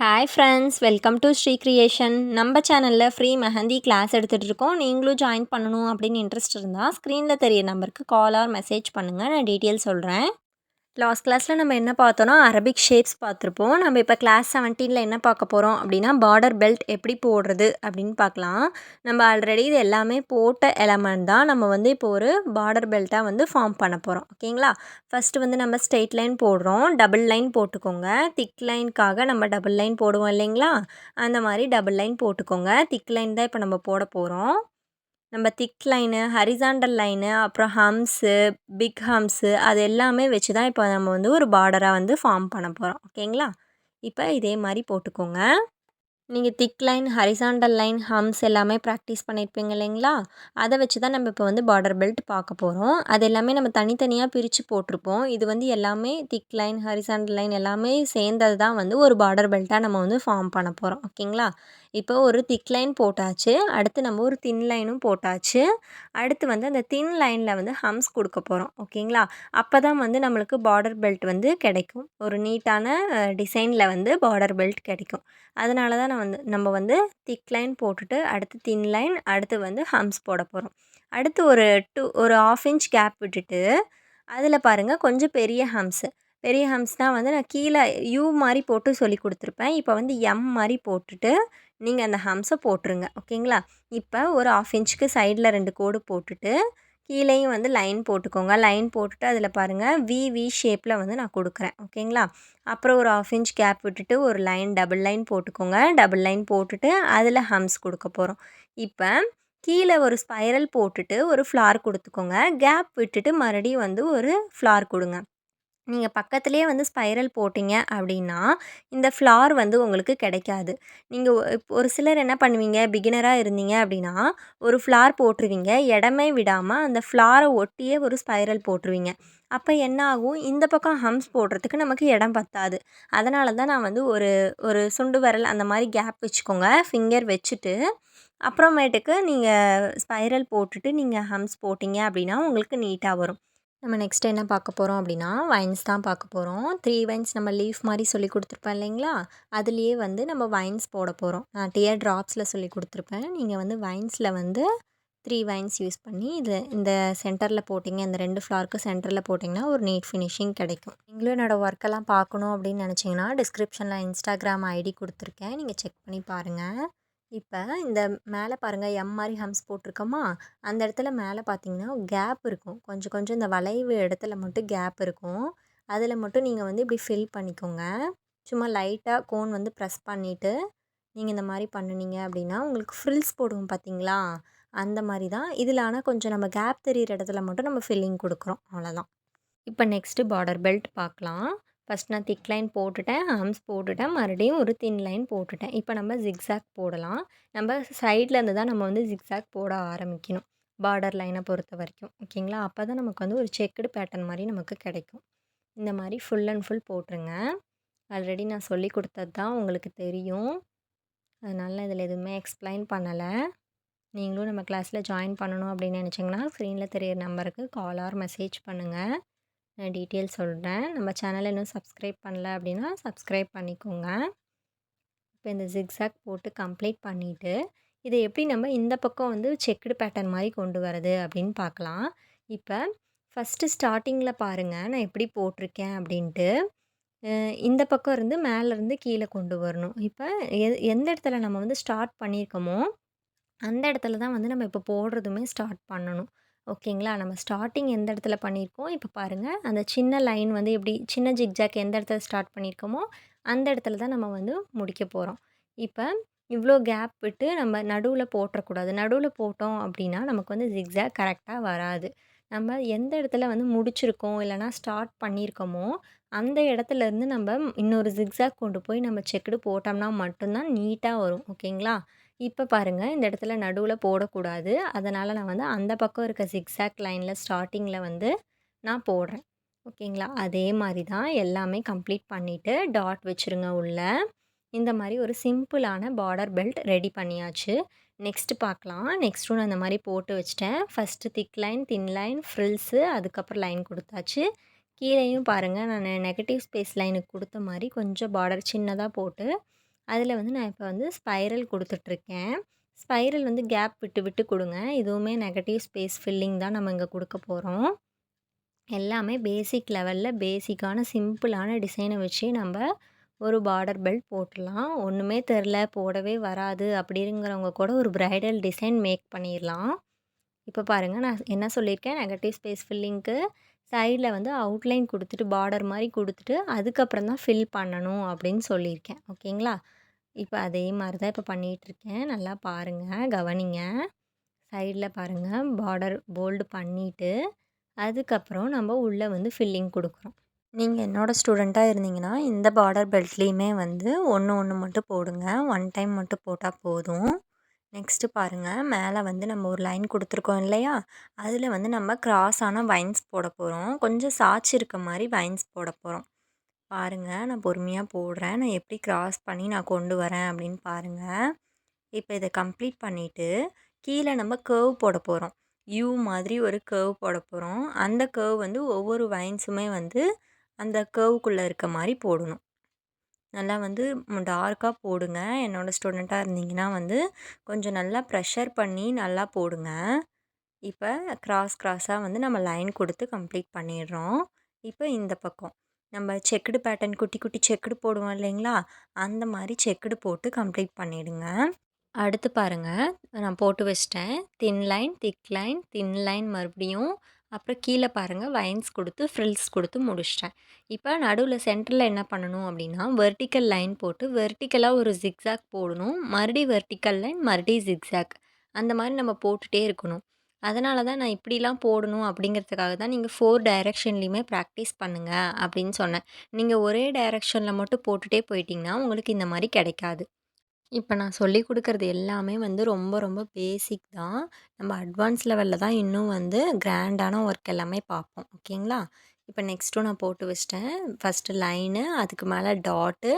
Hi friends, welcome to Sri creation. நம்ம சேனலில் free mehndi class எடுத்துகிட்டு இருக்கோம். நீங்களும் ஜாயின் பண்ணணும் அப்படின்னு இன்ட்ரெஸ்ட் இருந்தால் ஸ்க்ரீனில் தெரிய நம்பருக்கு கால் ஆர் மெசேஜ் பண்ணுங்கள். நான் டீட்டெயில் சொல்கிறேன். லாஸ்ட் கிளாஸில் நம்ம என்ன பார்த்தோன்னா அரபிக் ஷேப்ஸ் பார்த்துருப்போம். நம்ம இப்போ கிளாஸ் 17ல் என்ன பார்க்க போகிறோம் அப்படின்னா பார்டர் பெல்ட் எப்படி போடுறது அப்படின்னு பார்க்கலாம். நம்ம ஆல்ரெடி இது எல்லாமே போட்ட எலமெண்ட் தான் நம்ம வந்து இப்போ ஒரு பார்டர் பெல்ட்டாக வந்து ஃபார்ம் பண்ண போகிறோம். ஓகேங்களா? ஃபஸ்ட்டு வந்து நம்ம ஸ்ட்ரெயிட் லைன் போடுறோம். டபுள் லைன் போட்டுக்கோங்க. திக் லைனுக்காக நம்ம டபுள் லைன் போடுவோம் இல்லைங்களா? அந்த மாதிரி டபுள் லைன் போட்டுக்கோங்க. திக் லைன் தான் இப்போ நம்ம போட போகிறோம். நம்ம திக் லைனு, ஹரிசாண்டல் லைனு, அப்புறம் ஹம்ஸு, பிக் ஹம்ஸு அது எல்லாமே வச்சு தான் இப்போ நம்ம வந்து ஒரு பார்டராக வந்து ஃபார்ம் பண்ண போகிறோம். ஓகேங்களா? இப்போ இதே மாதிரி போட்டுக்கோங்க. நீங்கள் திக் லைன், ஹரிசாண்டல் லைன், ஹம்ஸ் எல்லாமே ப்ராக்டிஸ் பண்ணியிருப்பீங்க இல்லைங்களா? அதை வச்சு தான் நம்ம இப்போ வந்து பார்டர் பெல்ட் பார்க்க போகிறோம். அது எல்லாமே நம்ம தனித்தனியாக பிரித்து போட்டிருப்போம். இது வந்து எல்லாமே திக் லைன், ஹரிசாண்டல் லைன் எல்லாமே சேர்ந்தது தான் வந்து ஒரு பார்டர் பெல்ட்டாக நம்ம வந்து ஃபார்ம் பண்ண போகிறோம். ஓகேங்களா? இப்போ ஒரு திக் லைன் போட்டாச்சு. அடுத்து நம்ம ஒரு தின் லைனும் போட்டாச்சு. அடுத்து வந்து அந்த தின் லைனில் வந்து ஹம்ஸ் கொடுக்க போகிறோம். ஓகேங்களா? அப்போ தான் வந்து நம்மளுக்கு பார்டர் பெல்ட் வந்து கிடைக்கும். ஒரு நீட்டான டிசைனில் வந்து பார்டர் பெல்ட் கிடைக்கும். அதனால தான் நம்ம வந்து திக் லைன் போட்டுட்டு அடுத்து தின் லைன், அடுத்து வந்து ஹம்ஸ் போட போகிறோம். அடுத்து ஒரு 1/2 இன்ச் கேப் விட்டுட்டு அதில் பாருங்கள் கொஞ்சம் பெரிய ஹம்ஸு. பெரிய ஹம்ஸ்னால் வந்து நான் கீழே யூ மாதிரி போட்டு சொல்லி கொடுத்துருப்பேன். இப்போ வந்து எம் மாதிரி போட்டுட்டு நீங்கள் அந்த ஹம்ஸை போட்டுருங்க. ஓகேங்களா? இப்போ ஒரு 1/2 இன்ச்சுக்கு சைடில் 2 கோடு போட்டுட்டு கீழேயும் வந்து லைன் போட்டுக்கோங்க. லைன் போட்டுட்டு அதில் பாருங்கள் வி ஷேப்பில் வந்து நான் கொடுக்குறேன். ஓகேங்களா? அப்புறம் ஒரு 1/2 இன்ச் கேப் விட்டுட்டு ஒரு லைன் டபுள் லைன் போட்டுக்கோங்க. டபுள் லைன் போட்டுட்டு அதில் ஹம்ஸ் கொடுக்க போகிறோம். இப்போ கீழே ஒரு ஸ்பைரல் போட்டுட்டு ஒரு ஃப்ளார் கொடுத்துக்கோங்க. கேப் விட்டுட்டு மறுபடியும் வந்து ஒரு ஃப்ளார் கொடுங்க. நீங்கள் பக்கத்துலேயே வந்து ஸ்பைரல் போட்டிங்க அப்படின்னா இந்த ஃப்ளார் வந்து உங்களுக்கு கிடைக்காது. நீங்கள் ஒரு சிலர் என்ன பண்ணுவீங்க, பிகினராக இருந்தீங்க அப்படின்னா ஒரு ஃப்ளார் போட்டுருவீங்க. இடமே விடாமல் அந்த ஃப்ளாரை ஒட்டியே ஒரு ஸ்பைரல் போட்டுருவீங்க. அப்போ என்ன ஆகும், இந்த பக்கம் ஹம்ஸ் போடுறதுக்கு நமக்கு இடம் பத்தாது. அதனால தான் நான் வந்து ஒரு ஒரு சுண்டு விரல் அந்த மாதிரி கேப் வச்சுக்கோங்க. ஃபிங்கர் வச்சுட்டு அப்புறமேட்டுக்கு நீங்கள் ஸ்பைரல் போட்டுட்டு நீங்கள் ஹம்ஸ் போட்டிங்க அப்படின்னா உங்களுக்கு நீட்டாக வரும். நம்ம நெக்ஸ்ட் என்ன பார்க்க போகிறோம் அப்படின்னா வைன்ஸ் தான் பார்க்க போகிறோம். 3 வைன்ஸ் நம்ம லீஃப் மாதிரி சொல்லி கொடுத்துருப்பேன் இல்லைங்களா? அதுலேயே வந்து நம்ம வைன்ஸ் போட போகிறோம். நான் டியர் ட்ராப்ஸில் சொல்லி கொடுத்துருப்பேன். நீங்கள் வந்து வைன்ஸில் வந்து 3 வைன்ஸ் யூஸ் பண்ணி இந்த சென்டரில் போட்டிங்க, இந்த 2 ஃப்ளாருக்கு சென்டரில் போட்டிங்கன்னா ஒரு நீட் ஃபினிஷிங் கிடைக்கும். நீங்களும் என்னோடய ஒர்க்கெல்லாம் பார்க்கணும் அப்படின்னு நினச்சிங்கன்னா டிஸ்கிரிப்ஷனில் இன்ஸ்டாகிராம் ஐடி கொடுத்துருக்கேன். நீங்கள் செக் பண்ணி பாருங்கள். இப்போ இந்த மேலே பாருங்கள் எம் மாதிரி ஹம்ஸ் போட்டிருக்கோமா, அந்த இடத்துல மேலே பார்த்தீங்கன்னா கேப் இருக்கும். கொஞ்சம் கொஞ்சம் இந்த வளைவு இடத்துல மட்டும் கேப் இருக்கும். அதில் மட்டும் நீங்கள் வந்து இப்படி ஃபில் பண்ணிக்கோங்க. சும்மா லைட்டாக கோன் வந்து ப்ரெஸ் பண்ணிவிட்டு நீங்கள் இந்த மாதிரி பண்ணினீங்க அப்படின்னா உங்களுக்கு ஃப்ரில்ஸ் போடுவோம் பார்த்தீங்களா, அந்த மாதிரி தான் இதில். ஆனால் கொஞ்சம் நம்ம கேப் தெரியிற இடத்துல மட்டும் நம்ம ஃபில்லிங் கொடுக்குறோம், அவ்வளோதான். இப்போ நெக்ஸ்ட்டு பார்டர் பெல்ட் பார்க்கலாம். ஃபஸ்ட் நான் திக் லைன் போட்டுட்டேன், ஹம்ஸ் போட்டுட்டேன், மறுபடியும் ஒரு தின் லைன் போட்டுட்டேன். இப்போ நம்ம ஜிக்ஸாக் போடலாம். நம்ம சைட்லேருந்து தான் நம்ம வந்து ஜிக்ஸாக் போட ஆரம்பிக்கணும், பார்டர் லைனை பொறுத்த வரைக்கும். ஓகேங்களா? அப்போ தான் நமக்கு வந்து ஒரு செக்குடு பேட்டர்ன் மாதிரி நமக்கு கிடைக்கும். இந்த மாதிரி ஃபுல் அண்ட் ஃபுல் போட்டுருங்க. ஆல்ரெடி நான் சொல்லி கொடுத்தது தான் உங்களுக்கு தெரியும். அதனால் இதில் எதுவுமே எக்ஸ்பிளைன் பண்ணலை. நீங்களும் நம்ம கிளாஸில் ஜாயின் பண்ணணும் அப்படின்னு நினச்சிங்கன்னா ஸ்க்ரீனில் தெரியிற நம்பருக்கு கால் ஆர் மெசேஜ் பண்ணுங்கள். நான் டீட்டெயில் சொல்கிறேன். நம்ம சேனலை இன்னும் சப்ஸ்கிரைப் பண்ணல அப்படின்னா சப்ஸ்கிரைப் பண்ணிக்கோங்க. இப்போ இந்த ஜிக்ஸாக் போட்டு கம்ப்ளீட் பண்ணிவிட்டு இதை எப்படி நம்ம இந்த பக்கம் வந்து செக்குடு பேட்டர்ன் மாதிரி கொண்டு வரது அப்படின்னு பார்க்கலாம். இப்போ ஃபஸ்ட்டு ஸ்டார்டிங்கில் பாருங்கள் நான் எப்படி போட்டிருக்கேன் அப்படின்ட்டு. இந்த பக்கம் இருந்து மேலேருந்து கீழே கொண்டு வரணும். இப்போ எந்த இடத்துல நம்ம வந்து ஸ்டார்ட் பண்ணியிருக்கோமோ அந்த இடத்துல தான் வந்து நம்ம இப்போ போடுறதுமே ஸ்டார்ட் பண்ணணும். ஓகேங்களா? நம்ம ஸ்டார்டிங் எந்த இடத்துல பண்ணியிருக்கோம், இப்போ பாருங்கள் அந்த சின்ன லைன் வந்து எப்படி சின்ன ஜிக்ஜாக் எந்த இடத்துல ஸ்டார்ட் பண்ணியிருக்கோமோ அந்த இடத்துல தான் நம்ம வந்து முடிக்க போகிறோம். இப்போ இவ்வளோ கேப் விட்டு நம்ம நடுவில் போட்டுறக்கூடாது. நடுவில் போட்டோம் அப்படின்னா நமக்கு வந்து ஜிக்ஜாக் கரெக்டாக வராது. நம்ம எந்த இடத்துல வந்து முடிச்சிருக்கோம் இல்லைனா ஸ்டார்ட் பண்ணியிருக்கோமோ அந்த இடத்துலேருந்து நம்ம இன்னொரு ஜிக்ஜாக் கொண்டு போய் நம்ம செக்குடு போட்டோம்னா மட்டும்தான் நீட்டாக வரும். ஓகேங்களா? இப்போ பாருங்கள் இந்த இடத்துல நடுவில் போடக்கூடாது. அதனால் நான் வந்து அந்த பக்கம் இருக்க ஜிக்ஸாக் லைனில் ஸ்டார்டிங்கில் வந்து நான் போடுறேன். ஓகேங்களா? அதே மாதிரி தான் எல்லாமே கம்ப்ளீட் பண்ணிவிட்டு டாட் வச்சுருங்க உள்ள. இந்த மாதிரி ஒரு சிம்பிளான பார்டர் பெல்ட் ரெடி பண்ணியாச்சு. நெக்ஸ்ட்டு பார்க்கலாம். நெக்ஸ்ட்டும் நான் இந்த மாதிரி போட்டு வச்சுட்டேன். First thick line, thin line, frills, அதுக்கப்புறம் லைன் கொடுத்தாச்சு. கீழேயும் பாருங்கள் நான் நெகட்டிவ் ஸ்பேஸ் லைனுக்கு கொடுத்த மாதிரி கொஞ்சம் பார்டர் சின்னதாக போட்டு அதில வந்து நான் இப்போ வந்து ஸ்பைரல் குடுத்துட்ருக்கேன். ஸ்பைரல் வந்து கேப் விட்டு விட்டு குடுங்க. இதுவுமே நெகட்டிவ் ஸ்பேஸ் ஃபில்லிங் தான் நம்ம இங்க குடுக்க போறோம். எல்லாமே பேசிக் லெவல்ல பேசிக்கான சிம்பிளான டிசைன வச்சே நம்ப ஒரு பார்டர் பெல்ட் போட்டுடலாம். ஒண்ணுமே தெரில, போடவே வராது அப்படிங்கிறவங்க கூட ஒரு பிரைடல் டிசைன் மேக் பண்ணிரலாம். இப்ப பாருங்க, நான் என்ன சொல்லியிருக்கேன், நெகட்டிவ் ஸ்பேஸ் ஃபில்லிங்க்கு சைட்ல வந்து அவுட்லைன் குடுத்துட்டு, பார்டர் மாரி குடுத்துட்டு, அதுக்கப்புறம் தான் ஃபில் பண்ணணும் அப்படின்னு சொல்லியிருக்கேன். ஓகேங்களா? இப்ப அதே மாரி தான் இப்ப பண்ணிட்டுருக்கேன். நல்லா பாருங்க, கவனிங்க. சைட்ல பாருங்க, பார்டர் போல்டு பண்ணிட்டு, அதுக்கப்புறம் நம்ம உள்ள வந்து ஃபில்லிங் குடுக்குறோம். நீங்க என்னோட ஸ்டூடெண்ட்டா இருந்தீங்கன்னா, இந்த பார்டர் பெல்ட்லேயுமே வந்து ஒண்ணு ஒண்ணு மட்டும் போடுங்க. ஒன் டைம் மட்டும் போட்டா போதும். நெக்ஸ்ட்டு பாருங்க, மேலே வந்து நம்ம ஒரு லைன் குடுத்துருக்கோம் இல்லையா? அதில வந்து நம்ம கிராஸான வைன்ஸ் போட போறோம். கொஞ்சம் சாய்ச்சி இருக்க மாரி வைன்ஸ் போட போறோம். பாருங்க, நான் பொறுமையா போடுறேன். நான் எப்படி கிராஸ் பண்ணி நான் கொண்டு வரேன் அப்படின்னு பாருங்க. இப்ப இத கம்ப்ளீட் பண்ணிட்டு, கீழ நம்ம கர்வ் போட போறோம். யூ மாதிரி ஒரு கர்வ் போட போறோம். அந்த கர்வ் வந்து ஒவ்வொரு வைன்ஸுமே வந்து அந்த கர்வ்க்குள்ள இருக்க மாரி போடணும். நல்லா வந்து டார்க்கா போடுங்க. என்னோட ஸ்டூடெண்ட்டா இருந்தீங்கன்னா வந்து, கொஞ்சம் நல்லா ப்ரெஷர் பண்ணி நல்லா போடுங்க. இப்ப கிராஸா வந்து நம்ம லைன் குடுத்து கம்ப்ளீட் பண்ணிடுறோம். இப்ப இந்த பக்கம், நம்ம செக்குடு பேட்டர்ன் குட்டி குட்டி செக்குடு போடுவோம் இல்லைங்களா? அந்த மாரி செக்குடு போட்டு கம்ப்ளீட் பண்ணிடுங்க. அடுத்து பாருங்க, நான் போட்டு வச்சுட்டேன். Thin line, thick line, thin line மறுபடியும். அப்புறம் கீழ பாருங்க வைன்ஸ் குடுத்து, ஃப்ரில்ஸ் குடுத்து முடிச்சுட்டேன். இப்ப நடுவுல சென்டர்ல என்ன பண்ணணும் அப்டின்னா, வெர்டிக்கல் லைன் போட்டு வெர்டிக்கலா ஒரு ஜிக்ஸாக் போடணும். மறுபடியும் வெர்டிக்கல் லைன், மறுபடியும் ஜிக்ஸாக். அந்த மாரி நம்ம போட்டுட்டே இருக்கணும். அதனால தான் நான் இப்படிலாம் போடணும் அப்படிங்கிறதுக்காக தான் நீங்க 4 டைரக்ஷன்லயுமே பிராக்டிஸ் பண்ணுங்க அப்படின்னு சொன்னேன். நீங்க ஒரே டைரக்ஷன்ல மட்டும் போட்டுட்டே போயிட்டீங்கன்னா, உங்களுக்கு இந்த மாரி கிடைக்காது. இப்ப நான் சொல்லிக் குடுக்குறது எல்லாமே வந்து ரொம்ப, ரொம்ப பேசிக் தான். நம்ம அட்வான்ஸ் லெவல்ல தான் இன்னும் வந்து கிராண்டான ஒர்க் எல்லாமே பார்ப்போம். ஓகேங்களா? இப்ப நெக்ஸ்ட்டும் நான் போட்டு வச்சுட்டேன். ஃபர்ஸ்ட்டு லைனு, அதுக்கு மேல டாட்டு,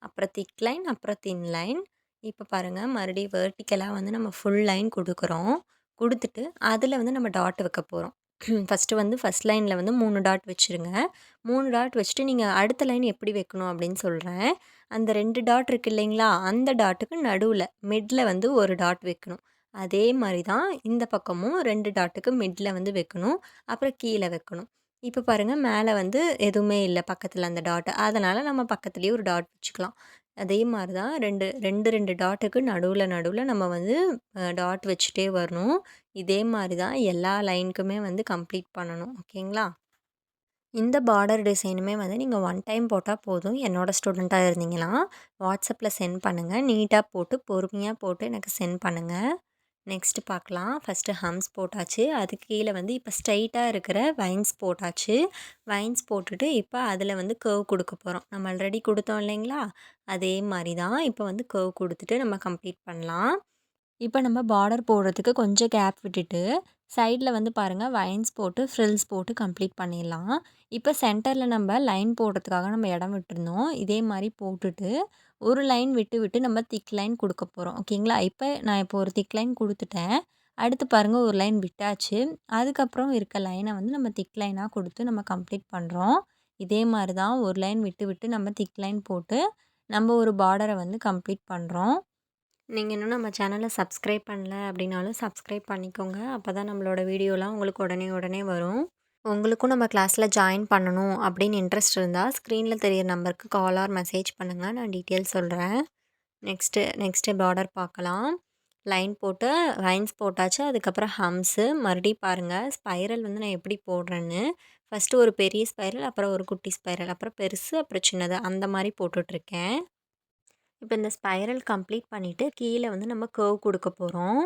அப்புறம் திக் லைன், அப்புறம் தின் லைன். இப்ப பாருங்க, மறுபடியும் வெர்டிகலா வந்து நம்ம ஃபுல் லைன் குடுக்குறோம். குடுத்துட்டு, அதில வந்து நம்ம டாட் வைக்க போறோம். ஃபர்ஸ்ட்டு வந்து ஃபர்ஸ்ட் லைன்ல வந்து 3 டாட் வச்சுருங்க. 3 டாட் வச்சுட்டு, நீங்க அடுத்த லைன் எப்படி வைக்கணும் அப்படின்னு சொல்றேன். அந்த 2 டாட் இருக்கு இல்லைங்களா? அந்த டாட்டுக்கு நடுவுல, மிட்ல வந்து ஒரு டாட் வைக்கணும். அதே மாரி தான் இந்த பக்கமும் 2 டாட்டுக்கு மிட்ல வந்து வைக்கணும். அப்புறம் கீழ வைக்கணும். இப்ப பாருங்க, மேல வந்து எதுவுமே இல்ல பக்கத்துல அந்த டாட். அதனால நம்ம பக்கத்துலயே ஒரு டாட் வச்சுக்கலாம். அதே மாரி தான் 2 டாட்டுக்கு நடுவுல நம்ம வந்து டாட் வச்சுட்டே வரணும். இதே மாரி தான் எல்லா லைனுக்குமே வந்து கம்ப்ளீட் பண்ணணும். ஓகேங்களா? இந்த பார்டர் டிசைனுமே வந்து நீங்க ஒன் டைம் போட்டா போதும். என்னோட ஸ்டூடெண்ட்டா இருந்தீங்கன்னா, வாட்ஸ்அப்ல சென்ட் பண்ணுங்க. நீட்டா போட்டு, பொறுமையா போட்டு எனக்கு சென்ட் பண்ணுங்க. நெக்ஸ்ட்டு பார்க்கலாம். ஃபர்ஸ்ட்டு ஹம்ஸ் போட்டாச்சு. அதுக்கு கீழ வந்து இப்ப ஸ்ட்ரெய்ட்டா இருக்கிற வைன்ஸ் போட்டாச்சு. வைன்ஸ் போட்டுட்டு, இப்ப அதில வந்து கர்வ் குடுக்க போறோம். நம்ம ஆல்ரெடி குடுத்தோம் இல்லைங்களா? அதே மாரி தான். இப்ப வந்து கர்வ் குடுத்துட்டு நம்ம கம்ப்ளீட் பண்ணலாம். இப்ப நம்ம பார்டர் போடுறதுக்கு கொஞ்சம் கேப் விட்டுட்டு, சைட்ல வந்து பாருங்க வைன்ஸ் போட்டு, ஃப்ரில்ஸ் போட்டு கம்ப்ளீட் பண்ணிடலாம். இப்ப சென்டர்ல நம்ம லைன் போடுறதுக்காக நம்ம இடம் விட்டுருந்தோம். இதே மாரி போட்டுட்டு, ஒரு லைன் விட்டு விட்டு நம்ம திக் லைன் குடுக்க போறோம். ஓகேங்களா? நான் இப்போ ஒரு திக் லைன் குடுத்துட்டேன். அடுத்து பாருங்க ஒரு லைன் விட்டாச்சு. அதுக்கப்புறம் இருக்க லைன வந்து நம்ம திக் லைனா குடுத்து நம்ம கம்ப்ளீட் பண்றோம். இதே மாரி தான் ஒரு லைன் விட்டு விட்டு நம்ம திக் லைன் போட்டு, நம்ம ஒரு பார்டர வந்து கம்ப்ளீட் பண்றோம். நீங்க இன்னும் நம்ம சேனல சப்ஸ்கிரைப் பண்ணல அப்படின்னாலும் சப்ஸ்கிரைப் பண்ணிக்கோங்க. அப்பதான் நம்மளோட வீடியோலாம் உங்களுக்கு உடனே உடனே வரும். உங்களுக்கும் நம்ம கிளாஸ்ல ஜாயின் பண்ணணும் அப்படின்னு இன்ட்ரெஸ்ட் இருந்தா, ஸ்க்ரீன்ல தெரியிற நம்பருக்கு கால் ஆர் மெசேஜ் பண்ணுங்க. நான் டீட்டெயில் சொல்றேன். நெக்ஸ்ட்டு பார்டர் பார்க்கலாம். லைன் போட்டு லைன்ஸ் போட்டாச்சு. அதுக்கப்புறம் ஹம்ஸு மறுபடியும் பாருங்க. ஸ்பைரல் வந்து நான் எப்படி போடுறேன்னு. ஃபர்ஸ்ட்டு ஒரு பெரிய ஸ்பைரல், அப்புறம் ஒரு குட்டி ஸ்பைரல், அப்புறம் பெருசு, அப்புறம் சின்னது அந்த மாரி போட்டுட்ருக்கேன். இப்ப இந்த ஸ்பைரல் கம்ப்ளீட் பண்ணிட்டு, கீழ வந்து நம்ம கர்வ் குடுக்க போறோம்.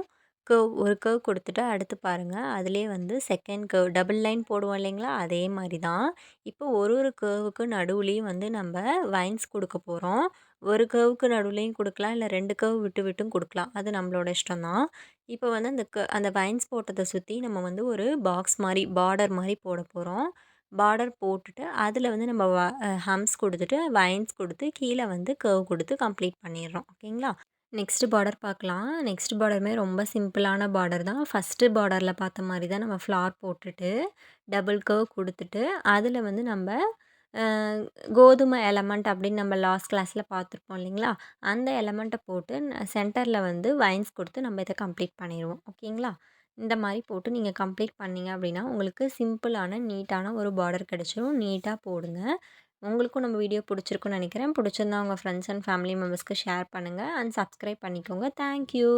ஒரு கர்வ் குடுத்துட்டு, அடுத்து பாருங்க, அதிலேயே வந்து செகண்ட் கர்வ் டபுள் லைன் போடுவோம் இல்லைங்களா? அதே மாரி தான். இப்போ ஒரு ஒரு கர்வுக்கு நடுவுலயும் வந்து நம்ப வைன்ஸ் குடுக்க போறோம். ஒரு கர்வுக்கு நடுவுலயும் குடுக்கலாம். இல்ல 2 கர்வ் விட்டு விட்டும் குடுக்கலாம். அது நம்மளோட இஷ்டம் தான். இப்போ வந்து அந்த வைன்ஸ் போட்டத சுத்தி நம்ம வந்து ஒரு பாக்ஸ் மாரி, பார்டர் மாரி போட போறோம். பார்டர் போட்டுட்டு, அதில வந்து நம்ம ஹம்ஸ் குடுத்துட்டு, வைன்ஸ் குடுத்து, கீழ வந்து கர்வ் குடுத்து கம்ப்ளீட் பண்ணிர்றோம். ஓகேங்களா? நெக்ஸ்ட் பார்டர் பார்க்கலாம். நெக்ஸ்ட் பார்டருமே ரொம்ப சிம்பிளான பார்டர் தான். ஃபர்ஸ்ட்டு பார்டர்ல பார்த்த மாரி தான் நம்ம ஃப்ளார் போட்டுட்டு, டபுள் கர்வ் குடுத்துட்டு, அதில வந்து நம்ப அ கோதுமை எலமெண்ட் அப்படின்னு நம்ம லாஸ்ட் கிளாஸில் பார்த்துருப்போம் இல்லைங்களா? அந்த எலமெண்ட்ட போட்டு சென்டரில் வந்து வைன்ஸ் கொடுத்து நம்ம இதை கம்ப்ளீட் பண்ணிருவோம். ஓகேங்களா? இந்த மாரி போட்டு நீங்கள் கம்ப்ளீட் பண்ணீங்க அப்படின்னா, உங்களுக்கு சிம்பிளான, நீட்டான ஒரு பார்டர் கிடைச்சிரும். நீட்டா போடுங்க. உங்களுக்கும் நம்ம வீடியோ பிடிச்சிருக்குன்னு நெனைக்கிறேன். பிடிச்சிருந்தா உங்க ஃப்ரெண்ட்ஸ் அண்ட் ஃபேமிலி மெம்பர்ஸ்க்கு ஷேர் பண்ணுங்க. அண்ட் சப்ஸ்கிரைப் பண்ணிக்கோங்க. Thank you.